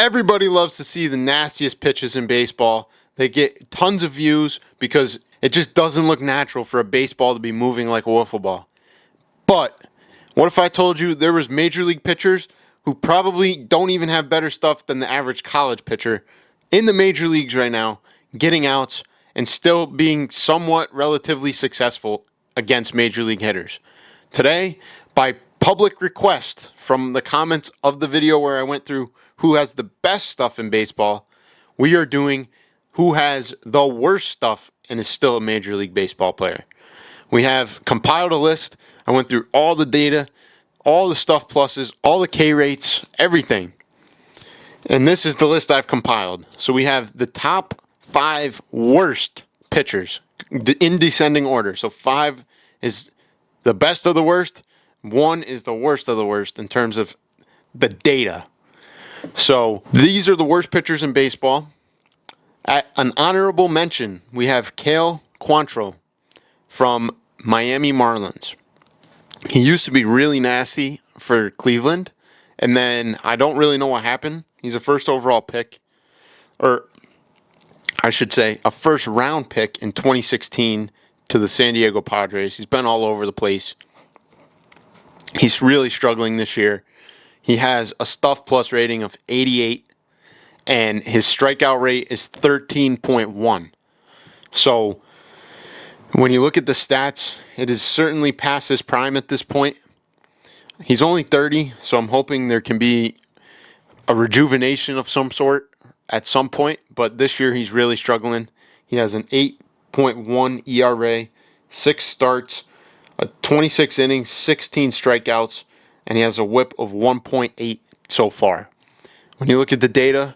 Everybody loves to see the nastiest pitches in baseball. They get tons of views because it just doesn't look natural for a baseball to be moving like a wiffle ball. But what if I told you there was major league pitchers who probably don't even have better stuff than the average college pitcher in the major leagues right now, getting outs and still being somewhat relatively successful against major league hitters? Today, by public request from the comments of the video where I went through who has the best stuff in baseball, we are doing who has the worst stuff and is still a Major League Baseball player. We have compiled a list. I went through all the data, all the stuff pluses, all the K rates, everything. And this is the list I've compiled. So we have the top 5 worst pitchers in descending order. So 5 is the best of the worst. 1 is the worst of the worst in terms of the data. So these are the worst pitchers in baseball. At an honorable mention, we have Cal Quantrill from Miami Marlins. He used to be really nasty for Cleveland, and then I don't really know what happened. He's a first overall pick, or I should say a first round pick in 2016 to the San Diego Padres. He's been all over the place. He's really struggling this year. He has a stuff plus rating of 88, and his strikeout rate is 13.1. So when you look at the stats, it is certainly past his prime at this point. He's only 30, so I'm hoping there can be a rejuvenation of some sort at some point, but this year he's really struggling. He has an 8.1 ERA, 6 starts, 26 innings, 16 strikeouts, and he has a whip of 1.8 so far. When you look at the data,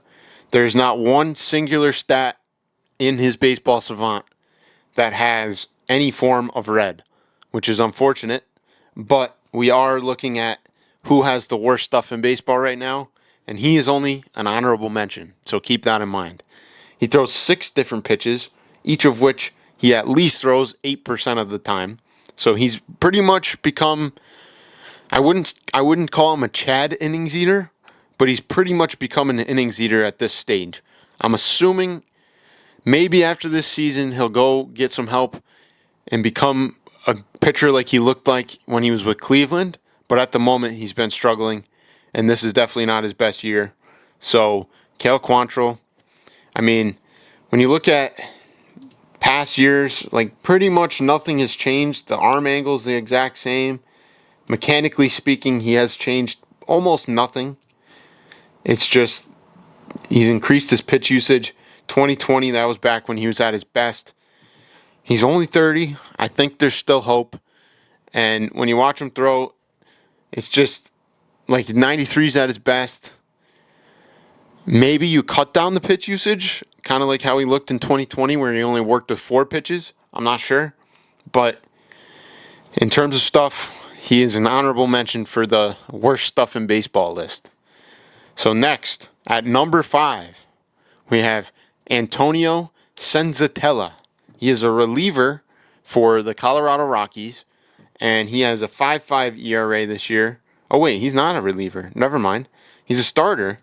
there's not one singular stat in his baseball savant that has any form of red, which is unfortunate, but we are looking at who has the worst stuff in baseball right now, and he is only an honorable mention, so keep that in mind. He throws 6 different pitches, each of which he at least throws 8% of the time, so he's pretty much become, I wouldn't call him a Chad innings eater, but he's pretty much become an innings eater at this stage. I'm assuming maybe after this season he'll go get some help and become a pitcher like he looked like when he was with Cleveland, but at the moment he's been struggling, and this is definitely not his best year. So Cal Quantrill, I mean, when you look at past years, like pretty much nothing has changed. The arm angle's the exact same. Mechanically speaking, he has changed almost nothing. It's just he's increased his pitch usage. 2020, that was back when he was at his best. He's only 30. I think there's still hope. And when you watch him throw, it's just like 93's at his best. Maybe you cut down the pitch usage, kind of like how he looked in 2020 where he only worked with 4 pitches. I'm not sure. But in terms of stuff, he is an honorable mention for the worst stuff in baseball list. So next, at number 5, we have Antonio Senzotella. He is a reliever for the Colorado Rockies, and he has a 5.5 ERA this year. Oh, wait, he's not a reliever. Never mind. He's a starter.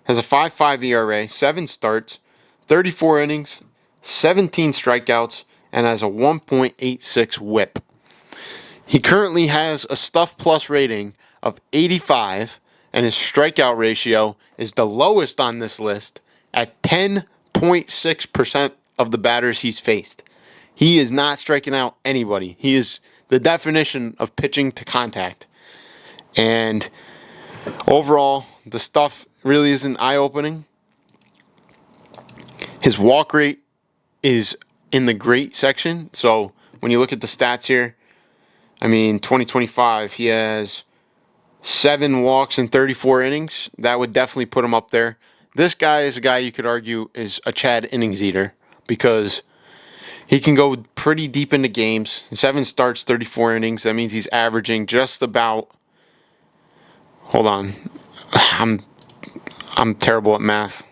Has a 5.5 ERA, 7 starts, 34 innings, 17 strikeouts, and has a 1.86 whip. He currently has a stuff plus rating of 85, and his strikeout ratio is the lowest on this list at 10.6% of the batters he's faced. He is not striking out anybody. He is the definition of pitching to contact. And overall, the stuff really isn't eye-opening. His walk rate is in the great section. So when you look at the stats here, I mean, 2025, he has 7 walks in 34 innings. That would definitely put him up there. This guy is a guy you could argue is a Chad innings eater because he can go pretty deep into games. 7 starts, 34 innings. That means he's averaging just about, hold on, I'm terrible at math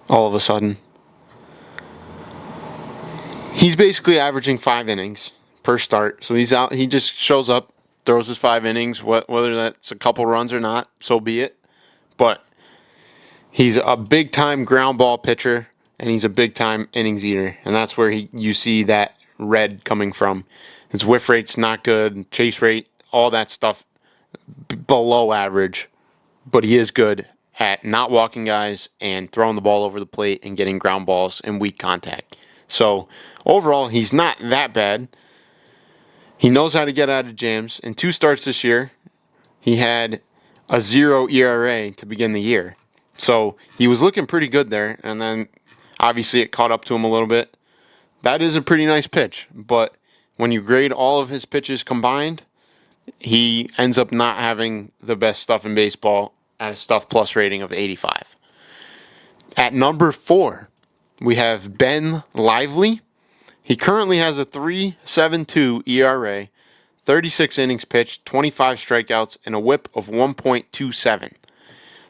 all of a sudden. He's basically averaging 5 innings per start. So he's out. He just shows up, throws his 5 innings. Whether that's a couple runs or not, so be it. But He's a big-time ground ball pitcher, and he's a big-time innings eater, and that's where you see that red coming from. His whiff rate's not good, chase rate, all that stuff below average, but he is good at not walking guys and throwing the ball over the plate and getting ground balls and weak contact. So overall, he's not that bad. He knows how to get out of jams. In 2 starts this year, he had a 0 ERA to begin the year. So he was looking pretty good there, and then obviously it caught up to him a little bit. That is a pretty nice pitch, but when you grade all of his pitches combined, he ends up not having the best stuff in baseball at a stuff plus rating of 85. At number 4, we have Ben Lively. He currently has a 3.72 ERA, 36 innings pitched, 25 strikeouts, and a whip of 1.27.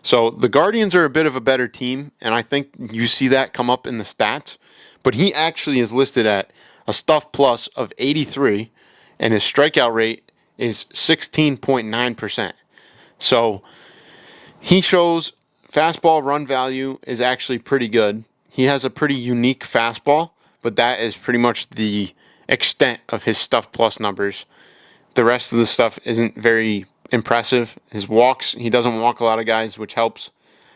So the Guardians are a bit of a better team, and I think you see that come up in the stats. But he actually is listed at a stuff plus of 83, and his strikeout rate is 16.9%. So he shows fastball run value is actually pretty good. He has a pretty unique fastball, but that is pretty much the extent of his stuff plus numbers. The rest of the stuff isn't very impressive. His walks, he doesn't walk a lot of guys, which helps.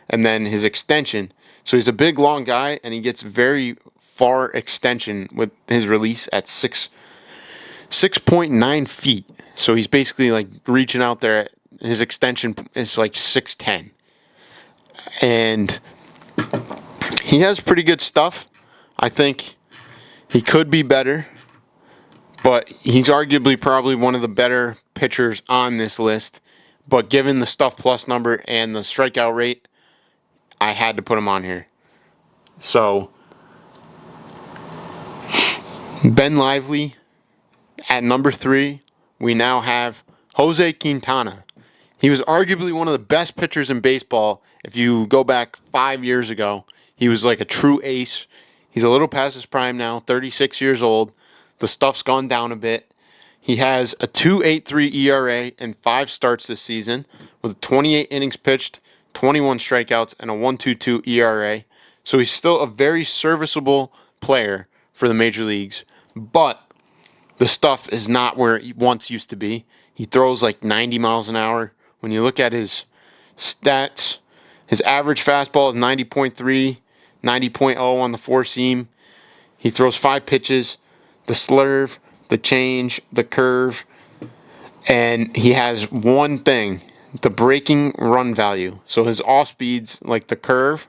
And then his extension. So he's a big, long guy, and he gets very far extension with his release at 6.9 feet. So he's basically like reaching out there. His extension is like 6'10". And he has pretty good stuff. I think he could be better, but he's arguably probably one of the better pitchers on this list. But given the stuff plus number and the strikeout rate, I had to put him on here. So Ben Lively at number 3. We now have Jose Quintana. He was arguably one of the best pitchers in baseball. If you go back 5 years ago, he was like a true ace. He's a little past his prime now, 36 years old. The stuff's gone down a bit. He has a 2.83 ERA and 5 starts this season with 28 innings pitched, 21 strikeouts, and a 1.22 ERA. So he's still a very serviceable player for the major leagues, but the stuff is not where it once used to be. He throws like 90 miles an hour. When you look at his stats, his average fastball is 90.3, 90.0 on the 4-seam. He throws 5 pitches, the slurve, the change, the curve, and he has one thing, the breaking run value. So his off speeds, like the curve,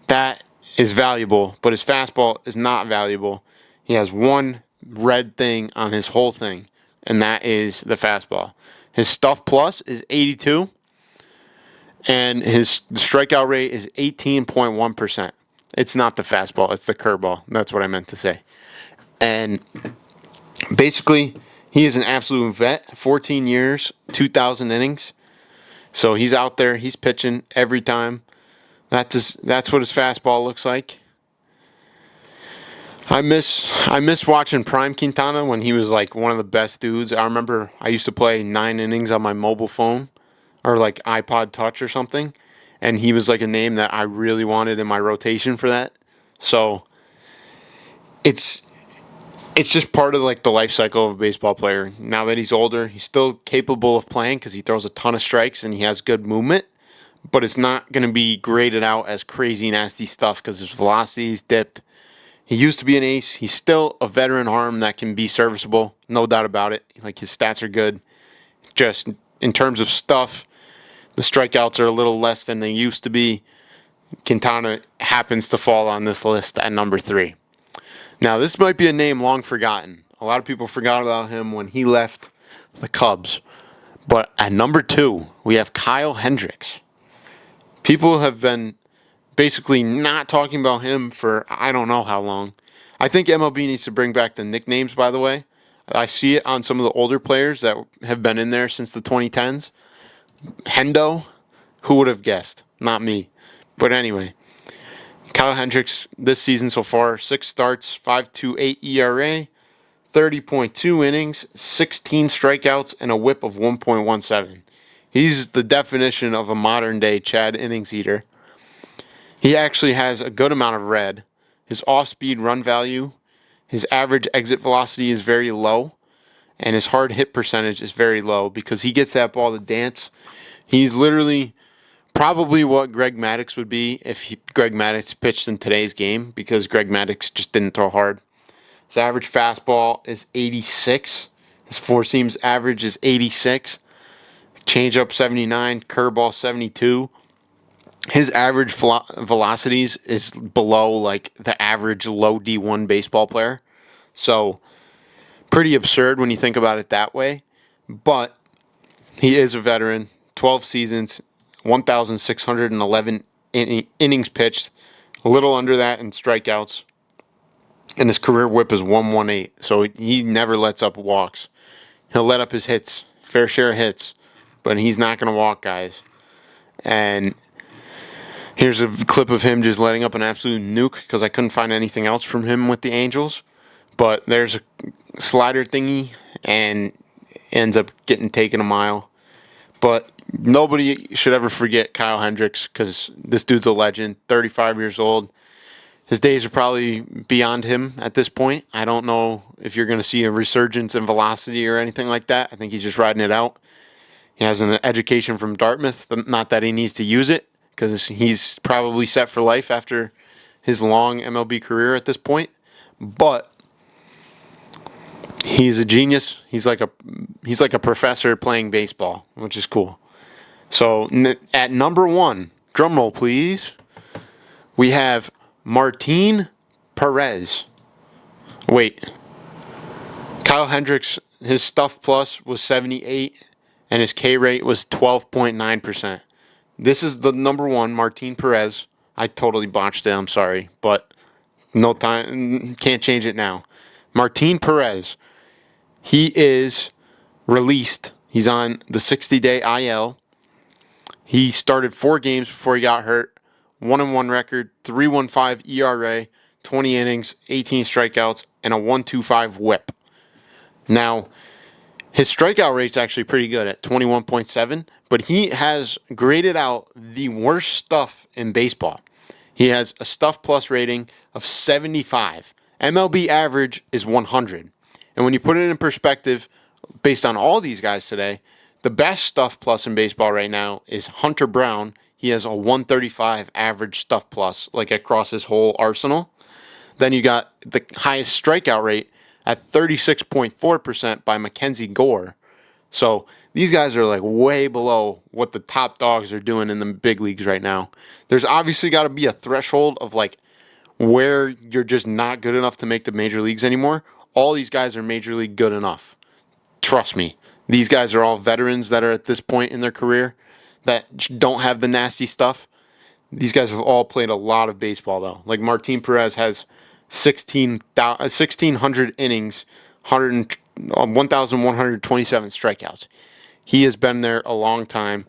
that is valuable, but his fastball is not valuable. He has one red thing on his whole thing, and that is the fastball. His stuff plus is 82, and his strikeout rate is 18.1%. It's not the fastball, it's the curveball. That's what I meant to say. And basically, he is an absolute vet. 14 years, 2,000 innings. So he's out there, he's pitching every time. That's what his fastball looks like. I miss watching Prime Quintana when he was like one of the best dudes. I remember I used to play 9 innings on my mobile phone or like iPod Touch or something, and he was like a name that I really wanted in my rotation for that. So it's just part of like the life cycle of a baseball player. Now that he's older, he's still capable of playing because he throws a ton of strikes and he has good movement, but it's not going to be graded out as crazy nasty stuff because his velocity is dipped. He used to be an ace. He's still a veteran arm that can be serviceable, no doubt about it. Like his stats are good. Just in terms of stuff, the strikeouts are a little less than they used to be. Quintana happens to fall on this list at number 3. Now, this might be a name long forgotten. A lot of people forgot about him when he left the Cubs. But at number 2, we have Kyle Hendricks. People have been basically not talking about him for I don't know how long. I think MLB needs to bring back the nicknames, by the way. I see it on some of the older players that have been in there since the 2010s. Hendo, who would have guessed? Not me. But anyway, Kyle Hendricks this season so far, 6 starts, 5.28 ERA, 30.2 innings, 16 strikeouts, and a whip of 1.17. He's the definition of a modern-day Chad innings eater. He actually has a good amount of red. His off-speed run value, his average exit velocity is very low, and his hard hit percentage is very low because he gets that ball to dance. He's literally probably what Greg Maddux would be if Greg Maddux pitched in today's game, because Greg Maddux just didn't throw hard. His average fastball is 86. His four seams average is 86. Changeup 79, curveball 72. His average velocities is below like the average low D1 baseball player. So pretty absurd when you think about it that way. But he is a veteran. 12 seasons, 1,611 innings pitched, a little under that in strikeouts. And his career whip is 118. So he never lets up walks. He'll let up his hits, fair share of hits, but he's not going to walk guys. And here's a clip of him just letting up an absolute nuke because I couldn't find anything else from him with the Angels. But there's a slider thingy and ends up getting taken a mile. But nobody should ever forget Kyle Hendricks because this dude's a legend, 35 years old. His days are probably beyond him at this point. I don't know if you're going to see a resurgence in velocity or anything like that. I think he's just riding it out. He has an education from Dartmouth, not that he needs to use it because he's probably set for life after his long MLB career at this point. But he's a genius. He's like a professor playing baseball, which is cool. So at number one, drum roll please, we have Martin Perez. Wait. Kyle Hendricks, his stuff plus was 78 and his K rate was 12.9%. This is the number one, Martin Perez. I totally botched it, I'm sorry, but no time, can't change it now. Martin Perez, he is released. He's on the 60-day IL. He started 4 games before he got hurt. 1-1 record, 3.15 ERA, 20 innings, 18 strikeouts, and a 1.25 whip. Now, his strikeout rate's actually pretty good at 21.7, but he has graded out the worst stuff in baseball. He has a stuff plus rating of 75. MLB average is 100. And when you put it in perspective, based on all these guys today, the best stuff plus in baseball right now is Hunter Brown. He has a 135 average stuff plus, like across his whole arsenal. Then you got the highest strikeout rate at 36.4% by Mackenzie Gore. So these guys are like way below what the top dogs are doing in the big leagues right now. There's obviously got to be a threshold of like where you're just not good enough to make the major leagues anymore. All these guys are major league good enough. Trust me. These guys are all veterans that are at this point in their career that don't have the nasty stuff. These guys have all played a lot of baseball, though. Like Martin Perez has 1,600 innings, 1,127 strikeouts. He has been there a long time,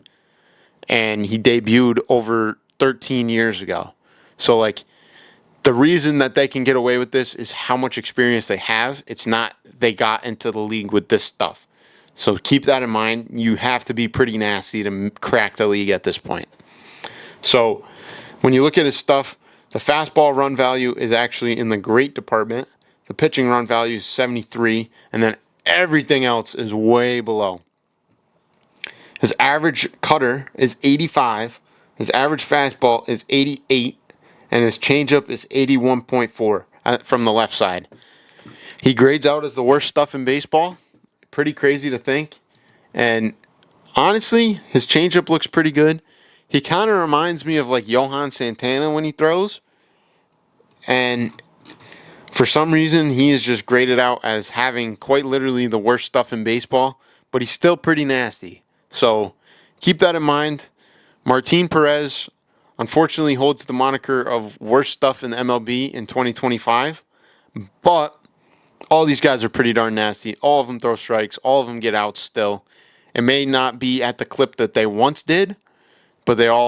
and he debuted over 13 years ago. So, like, the reason that they can get away with this is how much experience they have. It's not they got into the league with this stuff. So keep that in mind. You have to be pretty nasty to crack the league at this point. So when you look at his stuff, the fastball run value is actually in the great department. The pitching run value is 73, and then everything else is way below. His average cutter is 85. His average fastball is 88, and his changeup is 81.4 from the left side. He grades out as the worst stuff in baseball. Pretty crazy to think. And honestly, his changeup looks pretty good. He kind of reminds me of like Johan Santana when he throws. And for some reason, he is just graded out as having quite literally the worst stuff in baseball. But he's still pretty nasty. So keep that in mind. Martin Perez, unfortunately, holds the moniker of worst stuff in the MLB in 2025. But all these guys are pretty darn nasty. All of them throw strikes. All of them get outs still. It may not be at the clip that they once did, but they all